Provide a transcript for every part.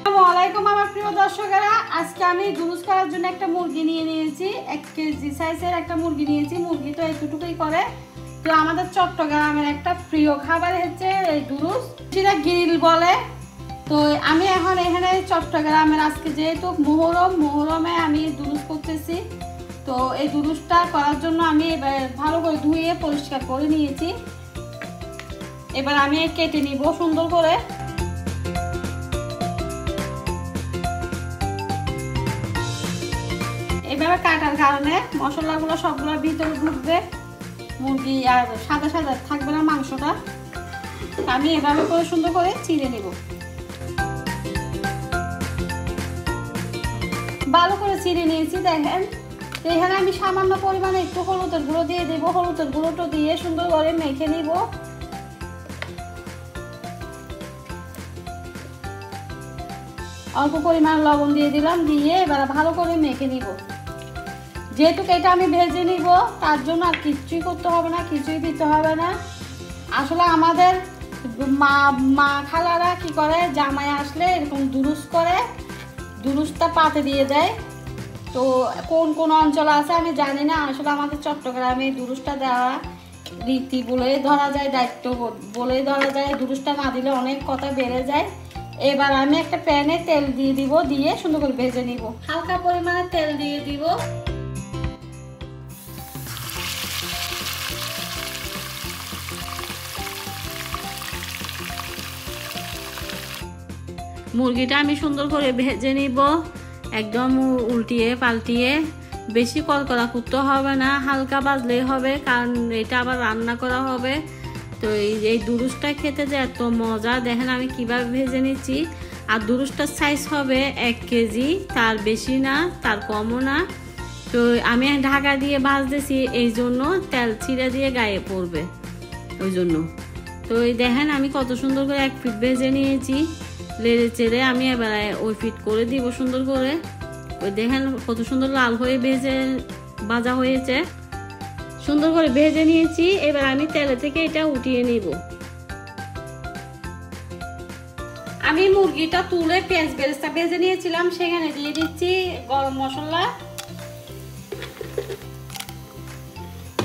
আসসালামুয়ালাইকুম আমার প্রিয় দর্শকেরা, আজকে আমি দুরুস করার জন্য একটা মুরগি নিয়ে নিয়েছি। 1 কেজি সাইজের একটা মুরগি নিয়েছি। মুরগি তো এতটুকুই করে। তো আমাদের চট্টগ্রামের একটা প্রিয় খাবার হচ্ছে এই দুরুস, সেটা গ্রিল বলে। তো আমি এখন এখানে চট্টগ্রামের আজকে যেহেতু মুহরমে আমি দুরুস করতেছি। তো এই দুরুসটা করার জন্য আমি ভালো করে ধুয়ে পরিষ্কার করে নিয়েছি। এবার আমি কেটে নিব সুন্দর করে। এভাবে কাটার কারণে মশলাগুলো সবগুলোর ভিতরে ঢুকবে, মুরগি আর সাদা সাদা থাকবে না মাংসটা। আমি এভাবে করে সুন্দর করে চিড়ে নেব। ভালো করে চিড়ে নিয়েছি দেখেন। এখানে আমি সামান্য পরিমাণে একটু হলুদের গুঁড়ো দিয়ে দেবো। হলুদের গুঁড়োটা দিয়ে সুন্দর করে মেখে নিব। অল্প পরিমাণ লবণ দিয়ে দিলাম, দিয়ে এবার ভালো করে মেখে নিব। যেহেতু এটা আমি ভেজে নিব তার জন্য আর কিছুই করতে হবে না, কিছুই দিতে হবে না। আসলে আমাদের মা খালারা কি করে, জামাই আসলে এরকম দুরুস করে, দুরুসটা পাতে দিয়ে দেয়। তো কোন কোন অঞ্চল আছে আমি জানি না। আসলে আমাদের চট্টগ্রামে দুরুসটা দেওয়া রীতি বলে ধরা যায়, দায়িত্ব বলে ধরা যায়। দুরুসটা না দিলে অনেক কথা বেড়ে যায়। এবার আমি একটা প্যানে তেল দিয়ে দিব, দিয়ে সুন্দর করে ভেজে নিব। হালকা পরিমাণে তেল দিয়ে দিব। মুরগিটা আমি সুন্দর করে ভেজে নিব, একদম উল্টিয়ে পাল্টিয়ে। বেশি কড়কড়া করতে হবে না, হালকা ভাজলেই হবে, কারণ এটা আবার রান্না করা হবে। তো এই দুরুসটা খেতে যে এত মজা, দেখেন আমি কিভাবে ভেজে নিচ্ছি। আর দুরুসটার সাইজ হবে 1 কেজি, তার বেশি না তার কমও না। তো আমি ঢাকা দিয়ে ভাজতেছি, এই জন্য তেল ছিঁড়ে দিয়ে গায়ে পড়বে ওই জন্য। তো এই দেখেন আমি কত সুন্দর করে 1 পিঠ ভেজে নিয়েছি। লেড়ে চেড়ে আমি এবার ওই পিঠ করে দিব সুন্দর করে। ওই দেখেন কত সুন্দর লাল হয়ে ভাজা হয়েছে। সুন্দর করে ভেজে নিয়েছি। এবার আমি তেলে থেকে এটা উঠিয়ে নিব। আমি মুরগিটা তুলে পেঁয়াজ বেরেস্তা ভেজে নিয়েছিলাম, সেখানে দিয়ে দিচ্ছি গরম মশলা,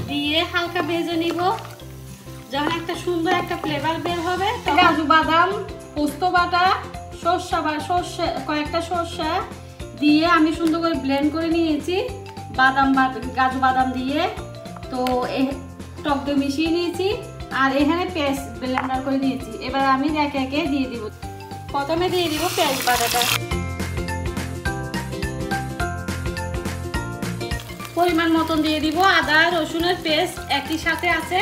দিয়ে হালকা ভেজে নিব। যখন একটা সুন্দর একটা ফ্লেভার বের হবে, কাজু বাদাম, পোস্ত বাটা, কয়েকটা সরষা দিয়ে আমি সুন্দর করে ব্লেন্ড করে নিয়েছি। কাজু বাদাম দিয়ে তো টক দই মিশিয়ে নিয়েছি। আর এখানে পেঁয়াজ ব্লেন্ডার করে নিয়েছি। এবার আমি একে একে দিয়ে দিব। প্রথমে দিয়ে দিব পেঁয়াজ বাটাটা, পরিমাণ মতন দিয়ে দিব। আদা রসুনের পেস্ট একই সাথে আছে,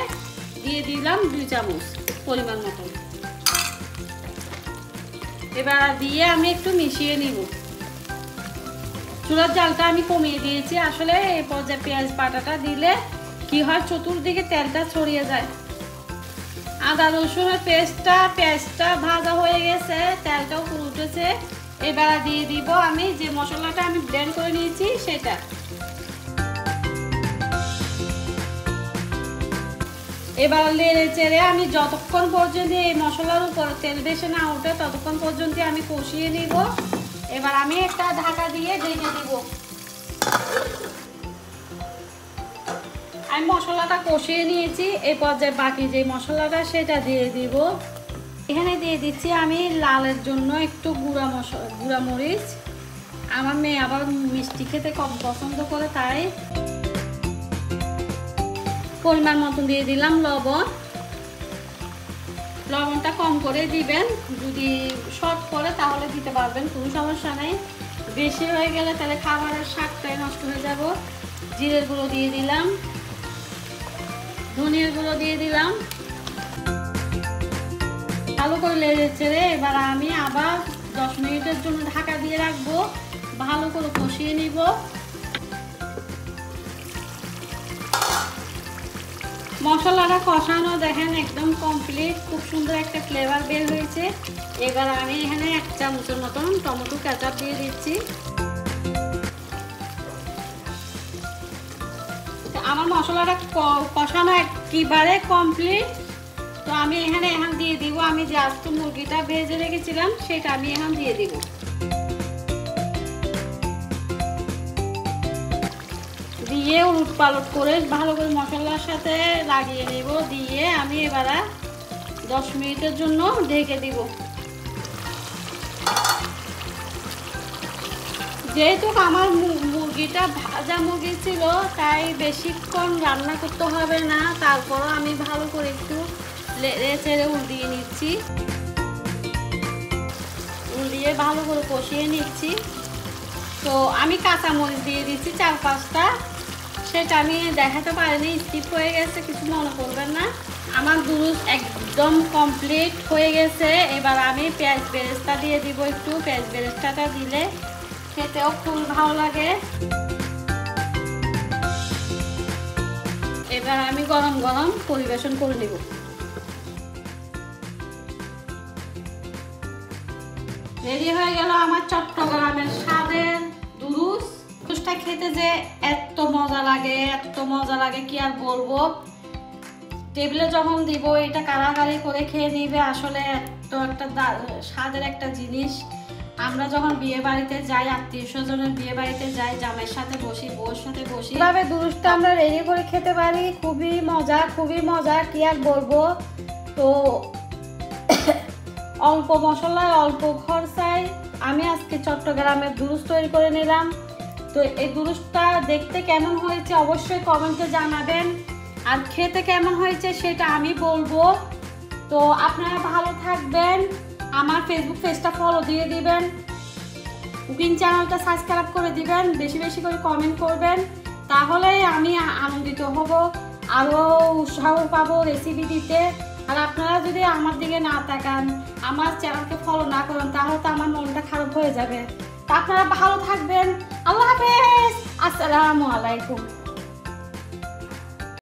দিয়ে দিলাম 2 চামচ পরিমাণ মতন। এবার দিয়ে আমি একটু মিশিয়ে নিব। চুলার জালটা আমি কমিয়ে দিয়েছি। আসলে এই পর্যায়ে পেঁয়াজ বাটাটা দিলে কি হয়, চতুর্দিকে তেলটা ছড়িয়ে যায়। আদা রসুনের পেঁয়াজটা ভাজা হয়ে গেছে, তেলটাও পুরো উঠেছে। এবার দিয়ে দিব আমি যে মশলাটা আমি ব্লেন্ড করে নিয়েছি সেটা। এবার নেড়ে চেড়ে আমি যতক্ষণ পর্যন্ত এই মশলার উপর তেল বেশি না ওঠে ততক্ষণ পর্যন্ত আমি কষিয়ে নিব। এবার আমি একটা ঢাকা দিয়ে ঢেকে দিব। আমি মশলাটা কষিয়ে নিয়েছি। এই পর্যায়ে বাকি যে মশলাটা সেটা দিয়ে দিব। এখানে দিয়ে দিচ্ছি আমি লালের জন্য একটু গুঁড়া মরিচ। আমার মেয়ে আবার মিষ্টি খেতে কম পছন্দ করে, তাই পরিমাণ মতন দিয়ে দিলাম লবণ। লবণটা কম করে দিবেন, যদি শর্ট করে তাহলে দিতে পারবেন, কোনো সমস্যা নেই। বেশি হয়ে গেলে তাহলে খাবারের স্বাদটাই নষ্ট হয়ে যাব। জিরের গুঁড়ো দিয়ে দিলাম, ধনিয়ার গুঁড়ো দিয়ে দিলাম। ভালো করে নেড়ে চেড়ে এবার আমি আবার 10 মিনিটের জন্য ঢাকা দিয়ে রাখবো। ভালো করে কষিয়ে নিব। মশলাটা কষানো দেখেন একদম কমপ্লিট, খুব সুন্দর একটা ফ্লেভার বের হয়েছে। এবার আমি এখানে 1 চামচের মতন টমেটো কেচাপ দিয়ে দিচ্ছি। আমার মশলাটা কষানো একেবারে কমপ্লিট। তো আমি এখানে দিয়ে দিব, আমি যে আস্ত মুরগিটা ভেজে রেখেছিলাম সেটা আমি এখন দিয়ে দিব। দিয়ে উলট পালট করে ভালো করে মশলার সাথে লাগিয়ে নেব। দিয়ে আমি এবার 10 মিনিটের জন্য ঢেকে দিব। যেহেতু আমার মুরগিটা ভাজা মুরগি ছিল তাই বেশিক্ষণ রান্না করতে হবে না, তারপরও আমি ভালো করে একটু নেড়ে চেড়ে উল্টিয়ে নিচ্ছি, উল্টিয়ে ভালো করে কষিয়ে নিচ্ছি। তো আমি কাঁচামরিচ দিয়ে দিচ্ছি 4-5টা, সেটা আমি দেখাতে পারিনি, স্কিপ হয়ে গেছে, কিছু মনে করবেন না। আমার দুরুস একদম কমপ্লিট হয়ে গেছে। এবার আমি পেঁয়াজ বেরেস্তা দিয়ে দিব একটু। পেঁয়াজ বেরেস্তাটা দিলে খেতেও খুব ভালো লাগে। এবার আমি গরম গরম পরিবেশন করে নেব। রেডি হয়ে গেল আমার চট্টগ্রামের স্বাদের দুরুস। দুরুসটা খেতে যে এত মজা লাগে কি আর বলবো। টেবিলে যখন দিব এটা কারাকারি করে খেয়ে নিবে। আসলে এত একটা স্বাদের একটা জিনিস। আমরা যখন বিয়ে বাড়িতে যাই, আত্মীয় স্বজনের বিয়ে বাড়িতে যাই, জামাইয়ের সাথে বসি, বউর সাথে বসি, এভাবে দুরুসটা আমরা রেডি করে খেতে পারি। খুবই মজা কি আর বলবো। তো অল্প মশলায় অল্প খরচায় আমি আজকে চট্টগ্রামের দুরুস তৈরি করে নিলাম। তো এই দুরুসটা দেখতে কেমন হয়েছে অবশ্যই কমেন্টে জানাবেন, আর খেতে কেমন হয়েছে সেটা আমি বলবো। তো আপনারা ভালো থাকবেন, আমার ফেসবুক পেজটা ফলো দিয়ে দিবেন, কুকিং চ্যানেলটা সাবস্ক্রাইব করে দিবেন, বেশি বেশি করে কমেন্ট করবেন, তাহলেই আমি আনন্দিত হব, আরও উৎসাহ পাবো রেসিপি দিতে। আর আপনারা যদি আমার দিকে না তাকান, আমার চ্যানেলকে ফলো না করেন, তাহলে তো আমার মনটা খারাপ হয়ে যাবে। তা আপনারা ভালো থাকবেন। আল্লাহ হাফেজ, আসসালামু আলাইকুম।